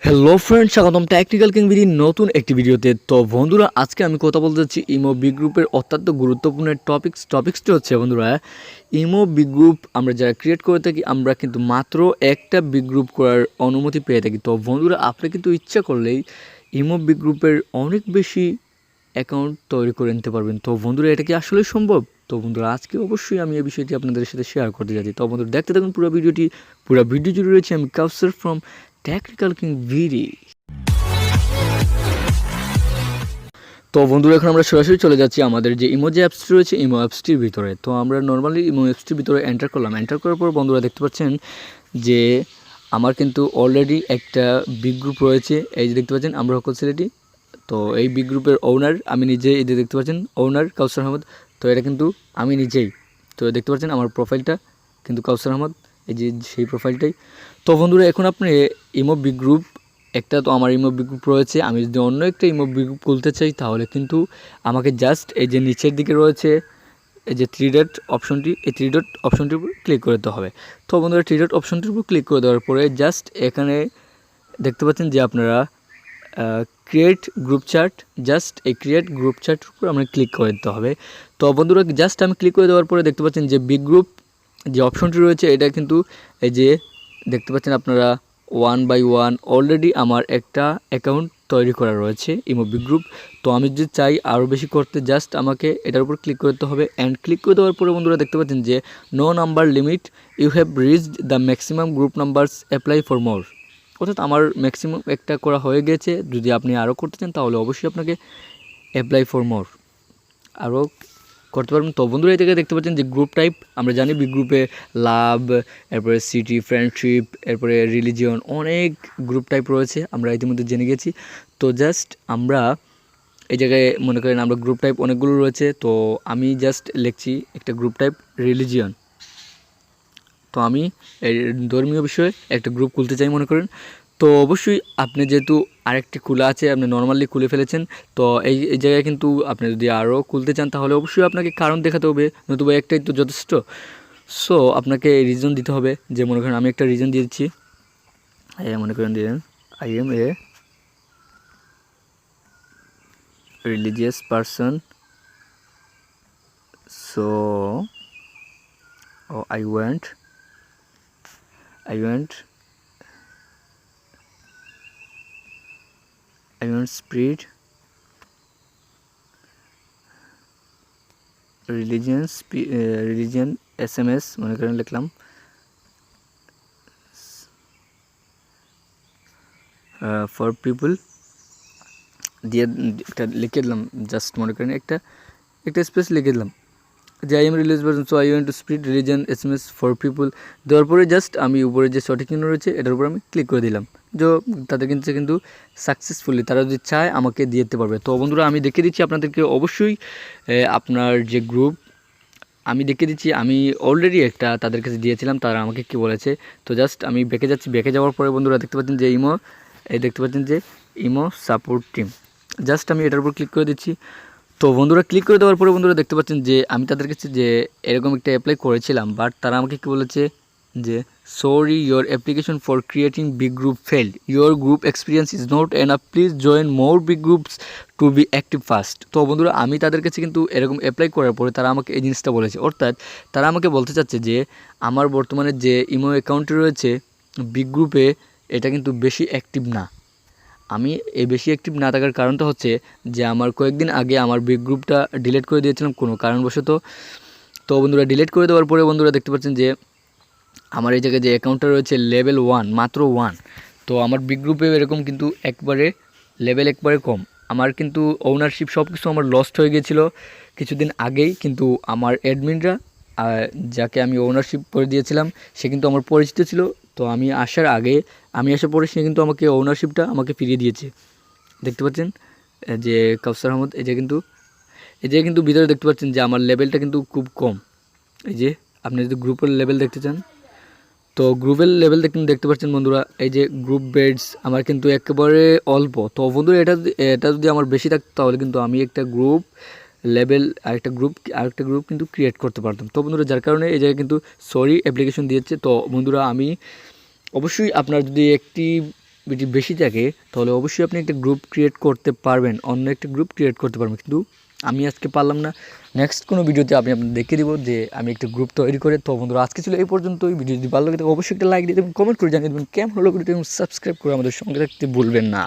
Hello friends, স্বাগতম technical কিংবিডি নতুন একটি ভিডিওতে। তো বন্ধুরা, আজকে আমি কথা বলতে যাচ্ছি ইমো বি গ্রুপের অত্যন্ত গুরুত্বপূর্ণ টপিক্সটি হচ্ছে বন্ধুরা, ইমো বি গ্রুপ আমরা যারা ক্রিয়েট করে থাকি আমরা কিন্তু মাত্র একটা বি গ্রুপ করার অনুমতি পেয়ে থাকি। তো বন্ধুরা, আপনি কিন্তু ইচ্ছা করলেই ইমো বি গ্রুপের অনেক বেশি অ্যাকাউন্ট তৈরি করে নিতে পারবেন। তো বন্ধুরা, এটা কি আসলে সম্ভব? তো বন্ধুরা, আজকে অবশ্যই আমি এই বিষয়টি আপনাদের সাথে শেয়ার করতে যাচ্ছি। তো বন্ধুরা, দেখতে থাকুন পুরো ভিডিও জুড়ে রয়েছে আমি কাউসার ফ্রম Technicalkingbd। তো বন্ধুরা, এখন আমরা সরাসরি চলে যাচ্ছি আমাদের যে ইমো যে অ্যাপসটি রয়েছে ইমো অ্যাপসটির ভিতরে। তো আমরা নর্মালি ইমো অ্যাপসটির ভিতরে এন্টার করলাম। এন্টার করার পর বন্ধুরা দেখতে পাচ্ছেন যে আমার কিন্তু অলরেডি একটা বিগ গ্রুপ রয়েছে। এই যে দেখতে পাচ্ছেন আমরা সকল ছেলেটি। তো এই বিগ গ্রুপের ওনার আমি নিজে, এই যে দেখতে পাচ্ছেন ওনার কাউসার আহমদ। তো এটা কিন্তু আমি নিজেই। তো দেখতে পাচ্ছেন আমার প্রোফাইলটা কিন্তু কাউসার আহমদ, এই যে সেই প্রোফাইলটাই। তো বন্ধুরা, এখন আপনি ইমো বিগ গ্রুপ একটা, তো আমার ইমো বি গ্রুপ রয়েছে, আমি যদি অন্য একটা ইমো বি গ্রুপ খুলতে চাই তাহলে কিন্তু আমাকে জাস্ট এই যে নিচের দিকে রয়েছে এই যে থ্রি ডট অপশনটি, এই থ্রি ডট অপশনটির উপর ক্লিক করে দিতে হবে। তো বন্ধুরা, থ্রি ডট অপশনটির উপর ক্লিক করে দেওয়ার পরে জাস্ট এখানে দেখতে পাচ্ছেন যে আপনারা ক্রিয়েট গ্রুপ চার্ট, জাস্ট এই ক্রিয়েট গ্রুপ চার্টের উপর আমরা ক্লিক করে দিতে হবে। তো বন্ধুরা, জাস্ট আমি ক্লিক করে দেওয়ার পরে দেখতে পাচ্ছেন যে বিগ গ্রুপ যে অপশনটি রয়েছে এটা কিন্তু এই যে দেখতে পাচ্ছেন আপনারা 1 by 1 অলরেডি আমার একটা অ্যাকাউন্ট তৈরি করা রয়েছে ইমো বিগ গ্রুপ। তো আমি যদি চাই আরও বেশি করতে জাস্ট আমাকে এটার উপর ক্লিক করতে হবে। অ্যান্ড ক্লিক করে দেওয়ার পরে বন্ধুরা দেখতে পাচ্ছেন যে no number limit, you have reached the maximum group numbers, apply for more. অর্থাৎ আমার ম্যাক্সিমাম একটা করা হয়ে গেছে, যদি আপনি আরও করতে চান তাহলে অবশ্যই আপনাকে অ্যাপ্লাই ফর মোর আরও করতে পারবেন। তো বন্ধুরা, এই থেকে দেখতে পাচ্ছেন যে গ্রুপ টাইপ আমরা জানি বিগ গ্রুপে লাভ, এরপরে সিটি, ফ্রেন্ডশিপ, এরপরে রিলিজিয়ন, অনেক গ্রুপ টাইপ রয়েছে আমরা ইতিমধ্যে জেনে গেছি। তো জাস্ট আমরা এই জায়গায় মনে করেন আমরা গ্রুপ টাইপ অনেকগুলো রয়েছে, তো আমি জাস্ট লিখছি একটা গ্রুপ টাইপ রিলিজিয়ন। তো আমি এই ধর্মীয় বিষয়ে একটা গ্রুপ খুলতে চাই মনে করেন। তো অবশ্যই আপনি যেহেতু আরেকটি খোলা আছে, আপনি নর্মালি খুলে ফেলেছেন, তো এই জায়গায় কিন্তু আপনি যদি আরও খুলতে চান তাহলে অবশ্যই আপনাকে কারণ দেখাতে হবে, নতুবা একটাই তো যথেষ্ট। সো আপনাকে রিজন দিতে হবে, যে মনে করেন আমি একটা রিজন দিয়ে দিচ্ছি, মনে করেন দিলেন I M A religious person, so I want spread religion SMS মনে করেন লিখলাম ফর পিপল দিয়ে একটা লিখে দিলাম, জাস্ট মনে করেন একটা স্পেস লিখে দিলাম যে I am religious person, so I want to spread religion SMS for people. দেওয়ার পরে জাস্ট আমি উপরে যে সঠিক চিহ্ন রয়েছে এটার উপর আমি ক্লিক করে দিলাম। তাদের কিন্তু সাকসেসফুলি তারা যদি চায় আমাকে দিয়ে দিতে পারবে। তো বন্ধুরা, আমি দেখিয়ে দিচ্ছি আপনাদেরকে, অবশ্যই আপনার যে গ্রুপ আমি দেখিয়ে দিচ্ছি, আমি অলরেডি একটা তাদের কাছে দিয়েছিলাম, তারা আমাকে কী বলেছে। তো জাস্ট আমি বেঁকে যাচ্ছি, বেঁকে যাওয়ার পরে বন্ধুরা দেখতে পাচ্ছেন যে দেখতে পাচ্ছেন যে ইমো সাপোর্ট টিম, জাস্ট আমি এটার উপর ক্লিক করে দিচ্ছি। তো বন্ধুরা, ক্লিক করে দেওয়ার পরে বন্ধুরা দেখতে পাচ্ছেন যে আমি তাদের কাছে যে এরকম একটা অ্যাপ্লাই করেছিলাম, বাট তারা আমাকে কী বলেছে যে sorry, your application for creating big group failed, your group experience is not enough, please join more big groups to be active fast. তো বন্ধুরা, আমি তাদের কাছে কিন্তু এরকম অ্যাপ্লাই করার পরে তারা আমাকে এই জিনিসটা বলেছে, অর্থাৎ তারা আমাকে বলতে চাচ্ছে যে আমার বর্তমানে যে ইমো অ্যাকাউন্টটি রয়েছে বিগ গ্রুপে এটা কিন্তু বেশি অ্যাক্টিভ না। আমি এই বেশি অ্যাক্টিভ না থাকার কারণটা হচ্ছে যে আমার কয়েকদিন আগে আমার বিগ গ্রুপটা ডিলিট করে দিয়েছিলাম কোনো কারণবশত। তো বন্ধুরা, ডিলিট করে দেওয়ার পরে বন্ধুরা দেখতে পাচ্ছেন যে আমার এই জায়গায় যে অ্যাকাউন্টটা রয়েছে লেভেল 1, মাত্র 1। তো আমার বিগ গ্রুপে এরকম কিন্তু লেভেল একবারে কম। আমার কিন্তু ওনারশিপ সব কিছু আমার লস্ট হয়ে গিয়েছিলো কিছুদিন আগেই, কিন্তু আমার অ্যাডমিনরা যাকে আমি ওনারশিপ করে দিয়েছিলাম সে কিন্তু আমার পরিচিত ছিল। তো আমি আসার পরে সে কিন্তু আমাকে ওনারশিপটা আমাকে ফিরিয়ে দিয়েছে। দেখতে পাচ্ছেন যে কাউসার আহমদ, এই যে কিন্তু ভিতরে দেখতে পাচ্ছেন যে আমার লেভেলটা কিন্তু খুব কম। এই যে আপনি যদি গ্রুপের লেভেল দেখতে চান, তো গ্রুপের লেভেল দেখতে পাচ্ছেন বন্ধুরা, এই যে গ্রুপ বেডস আমার কিন্তু একেবারে অল্প। তো বন্ধুরা, এটা যদি আমার বেশি থাকতো তাহলে কিন্তু আমি একটা গ্রুপ লেভেল আরেকটা গ্রুপ কিন্তু ক্রিয়েট করতে পারতাম। তো বন্ধুরা, যার কারণে এই জায়গায় কিন্তু সরি অ্যাপ্লিকেশন দিয়েছে। তো বন্ধুরা, আমি অবশ্যই আপনার যদি একটি বেশি থাকে তাহলে অবশ্যই আপনি একটা গ্রুপ ক্রিয়েট করতে পারবেন, অন্য একটা গ্রুপ ক্রিয়েট করতে পারবেন। কিন্তু আমি আজকে পারলাম না, নেক্সট কোনো ভিডিওতে আমি আপনাদের দেখিয়ে দেবো যে আমি একটা গ্রুপ তৈরি করে। তো বন্ধুরা আজকে ছিল এই পর্যন্তই। ভিডিও যদি ভালো লাগে তাহলে অবশ্যই একটা লাইক দিয়ে দেবেন, কমেন্ট করে জানিয়ে দেবেন কেমন হলো ভিডিওটি এবং সাবস্ক্রাইব করে আমাদের সঙ্গে থাকতে ভুলবেন না।